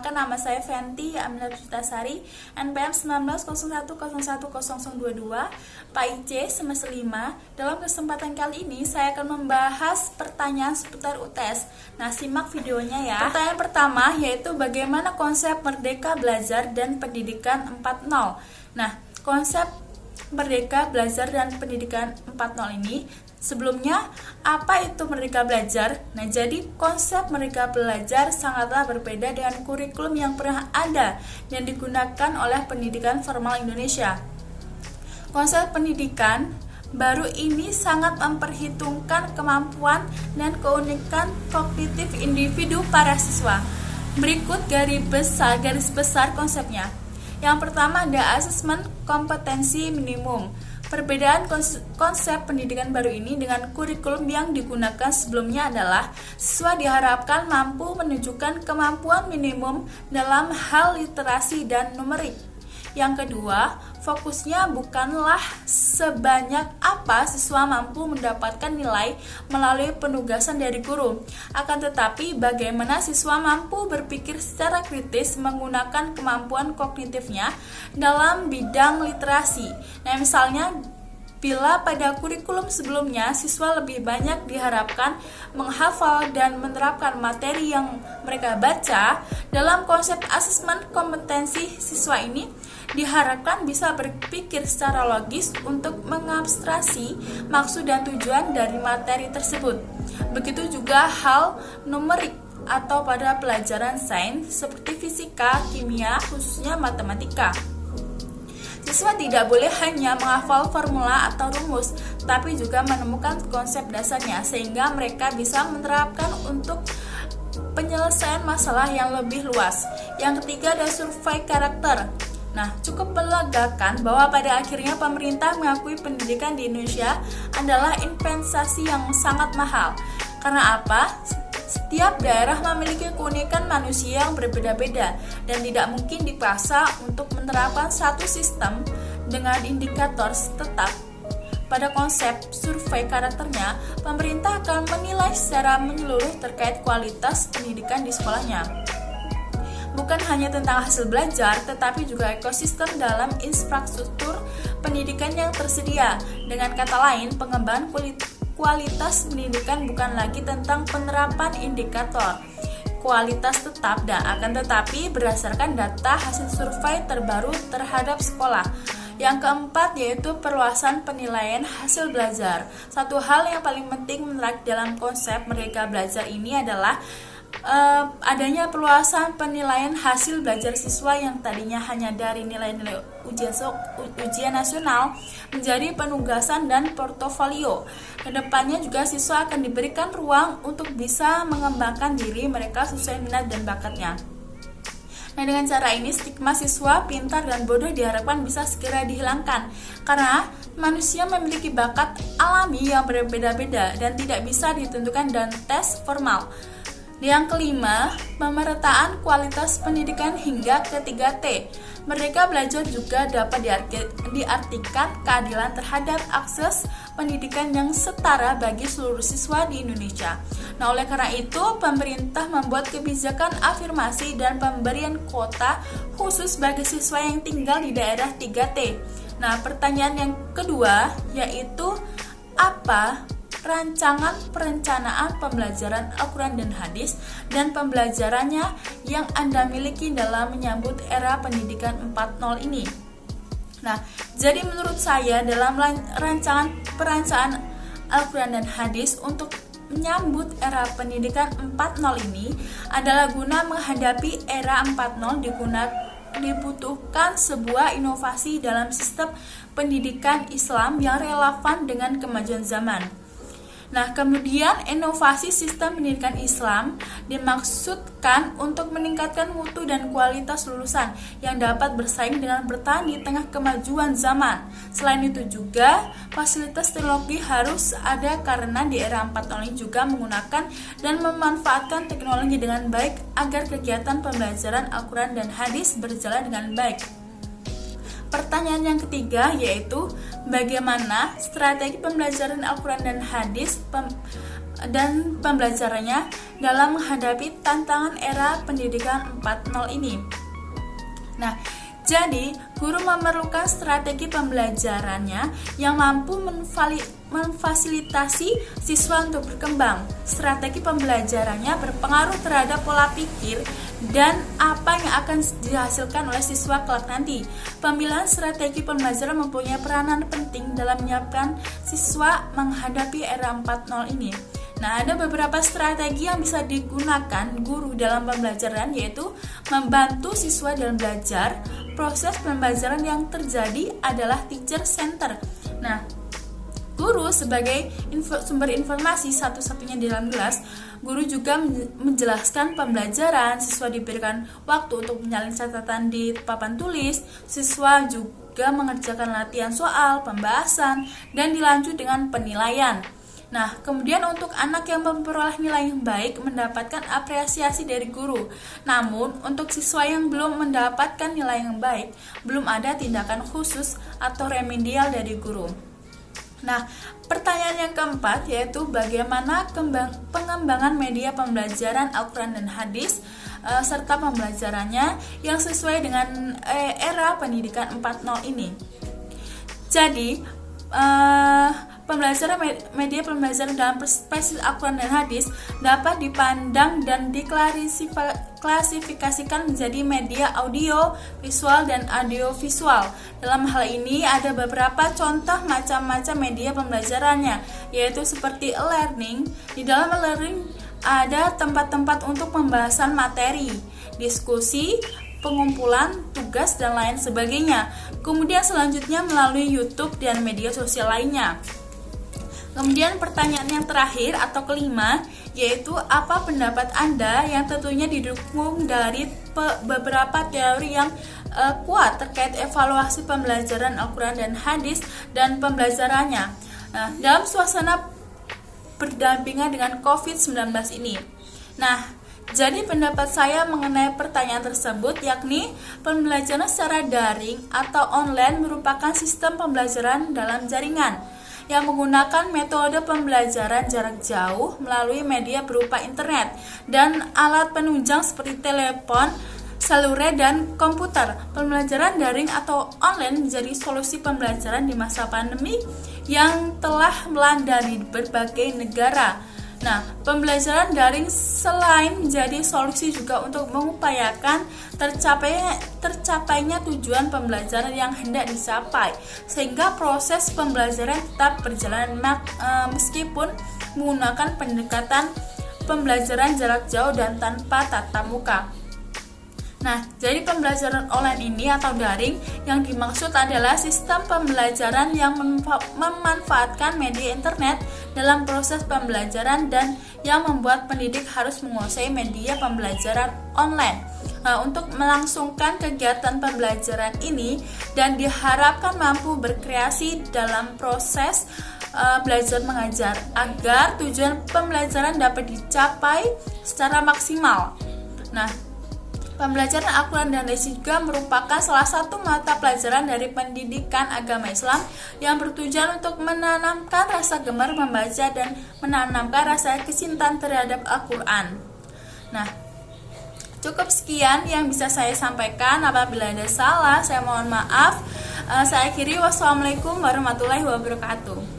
Perkenalkan, nama saya Fenty Aminah Puspitasari, NPM 1901010022, PAIC semester 5. Dalam kesempatan kali ini saya akan membahas pertanyaan seputar UTS. Nah, simak videonya ya. Pertanyaan pertama yaitu bagaimana konsep Merdeka Belajar dan Pendidikan 4.0. Nah, konsep Merdeka Belajar dan Pendidikan 4.0 ini, sebelumnya, apa itu Merdeka Belajar? Nah, jadi konsep Merdeka Belajar sangatlah berbeda dengan kurikulum yang pernah ada yang digunakan oleh pendidikan formal Indonesia. Konsep pendidikan baru ini sangat memperhitungkan kemampuan dan keunikan kognitif individu para siswa. Berikut garis besar konsepnya. Yang pertama ada asesmen kompetensi minimum. Perbedaan konsep pendidikan baru ini dengan kurikulum yang digunakan sebelumnya adalah siswa diharapkan mampu menunjukkan kemampuan minimum dalam hal literasi dan numerik. Yang kedua, fokusnya bukanlah sebanyak apa siswa mampu mendapatkan nilai melalui penugasan dari guru, akan tetapi bagaimana siswa mampu berpikir secara kritis menggunakan kemampuan kognitifnya dalam bidang literasi. Nah, misalnya bila pada kurikulum sebelumnya siswa lebih banyak diharapkan menghafal dan menerapkan materi yang mereka baca, dalam konsep asesmen kompetensi siswa ini diharapkan bisa berpikir secara logis untuk mengabstraksi maksud dan tujuan dari materi tersebut. Begitu juga hal numerik atau pada pelajaran sains seperti fisika, kimia, khususnya matematika. Siswa tidak boleh hanya menghafal formula atau rumus, tapi juga menemukan konsep dasarnya sehingga mereka bisa menerapkan untuk penyelesaian masalah yang lebih luas. Yang ketiga ada survei karakter. Nah, cukup melegakan bahwa pada akhirnya pemerintah mengakui pendidikan di Indonesia adalah investasi yang sangat mahal. Karena apa? Setiap daerah memiliki keunikan manusia yang berbeda-beda dan tidak mungkin dipaksa untuk menerapkan satu sistem dengan indikator tetap. Pada konsep survei karakternya, pemerintah akan menilai secara menyeluruh terkait kualitas pendidikan di sekolahnya. Bukan hanya tentang hasil belajar, tetapi juga ekosistem dalam infrastruktur pendidikan yang tersedia. Dengan kata lain, pengembangan kualitas pendidikan bukan lagi tentang penerapan indikator kualitas tetap dan akan tetapi berdasarkan data hasil survei terbaru terhadap sekolah. Yang keempat yaitu perluasan penilaian hasil belajar. Satu hal yang paling penting menarik dalam konsep Merdeka Belajar ini adalah adanya perluasan penilaian hasil belajar siswa yang tadinya hanya dari nilai-nilai ujian nasional menjadi penugasan dan portofolio. Kedepannya juga siswa akan diberikan ruang untuk bisa mengembangkan diri mereka sesuai minat dan bakatnya. Nah, dengan cara ini stigma siswa pintar dan bodoh diharapkan bisa segera dihilangkan karena manusia memiliki bakat alami yang berbeda-beda dan tidak bisa ditentukan dengan tes formal. Yang kelima, pemerataan kualitas pendidikan hingga ke 3T. Merdeka Belajar juga dapat diartikan keadilan terhadap akses pendidikan yang setara bagi seluruh siswa di Indonesia. Nah, oleh karena itu, pemerintah membuat kebijakan afirmasi dan pemberian kuota khusus bagi siswa yang tinggal di daerah 3T. Nah, pertanyaan yang kedua yaitu apa rancangan perencanaan pembelajaran Al-Quran dan Hadis dan pembelajarannya yang Anda miliki dalam menyambut era pendidikan 4.0 ini. Nah, jadi menurut saya dalam rancangan perencanaan Al-Quran dan Hadis untuk menyambut era pendidikan 4.0 ini adalah guna menghadapi era 4.0 dibutuhkan sebuah inovasi dalam sistem pendidikan Islam yang relevan dengan kemajuan zaman. Nah, kemudian inovasi sistem pendidikan Islam dimaksudkan untuk meningkatkan mutu dan kualitas lulusan yang dapat bersaing dengan bertahan di tengah kemajuan zaman. Selain itu juga, fasilitas teknologi harus ada karena di era 4.0 ini juga menggunakan dan memanfaatkan teknologi dengan baik agar kegiatan pembelajaran Al-Quran dan Hadis berjalan dengan baik. Pertanyaan yang ketiga yaitu bagaimana strategi pembelajaran Al-Quran dan Hadis dan pembelajarannya dalam menghadapi tantangan era pendidikan 4.0 ini. Nah, jadi guru memerlukan strategi pembelajarannya yang mampu memfasilitasi siswa untuk berkembang. Strategi pembelajarannya berpengaruh terhadap pola pikir dan apa yang akan dihasilkan oleh siswa kelak nanti. Pemilihan strategi pembelajaran mempunyai peranan penting dalam menyiapkan siswa menghadapi era 4.0 ini. Nah, ada beberapa strategi yang bisa digunakan guru dalam pembelajaran, yaitu membantu siswa dalam belajar. Proses pembelajaran yang terjadi adalah teacher center. Nah, guru sebagai sumber informasi satu-satunya di dalam kelas, guru juga menjelaskan pembelajaran, siswa diberikan waktu untuk menyalin catatan di papan tulis, siswa juga mengerjakan latihan soal, pembahasan, dan dilanjut dengan penilaian. Nah, kemudian untuk anak yang memperoleh nilai yang baik mendapatkan apresiasi dari guru. Namun, untuk siswa yang belum mendapatkan nilai yang baik, belum ada tindakan khusus atau remedial dari guru. Nah, pertanyaan yang keempat yaitu bagaimana pengembangan media pembelajaran Al-Quran dan Hadis serta pembelajarannya yang sesuai dengan era pendidikan 4.0 ini. Jadi, media pembelajaran dalam perspektif Al-Quran dan Hadis dapat dipandang dan diklasifikasikan menjadi media audio, visual, dan audiovisual. Dalam hal ini ada beberapa contoh macam-macam media pembelajarannya, yaitu seperti e-learning. Di dalam e-learning ada tempat-tempat untuk pembahasan materi, diskusi, pengumpulan tugas, dan lain sebagainya. Kemudian selanjutnya melalui YouTube dan media sosial lainnya. Kemudian pertanyaan yang terakhir atau kelima, yaitu apa pendapat Anda yang tentunya didukung dari beberapa teori yang kuat terkait evaluasi pembelajaran Al-Quran dan Hadis dan pembelajarannya. Nah, dalam suasana berdampingan dengan COVID-19 ini. Nah, jadi pendapat saya mengenai pertanyaan tersebut yakni pembelajaran secara daring atau online merupakan sistem pembelajaran dalam jaringan yang menggunakan metode pembelajaran jarak jauh melalui media berupa internet dan alat penunjang seperti telepon, seluler, dan komputer. Pembelajaran daring atau online menjadi solusi pembelajaran di masa pandemi yang telah melanda di berbagai negara. Nah, pembelajaran daring selain menjadi solusi juga untuk mengupayakan tercapainya tujuan pembelajaran yang hendak dicapai, sehingga proses pembelajaran tetap berjalan meskipun menggunakan pendekatan pembelajaran jarak jauh dan tanpa tatap muka. Nah, jadi pembelajaran online ini atau daring yang dimaksud adalah sistem pembelajaran yang memanfaatkan media internet dalam proses pembelajaran dan yang membuat pendidik harus menguasai media pembelajaran online untuk melangsungkan kegiatan pembelajaran ini dan diharapkan mampu berkreasi dalam proses belajar mengajar agar tujuan pembelajaran dapat dicapai secara maksimal. Nah, pembelajaran Al-Quran dan Hadis juga merupakan salah satu mata pelajaran dari pendidikan agama Islam yang bertujuan untuk menanamkan rasa gemar membaca dan menanamkan rasa kecintaan terhadap Al-Quran. Nah, cukup sekian yang bisa saya sampaikan. Apabila ada salah, saya mohon maaf. Saya akhiri. Wassalamualaikum warahmatullahi wabarakatuh.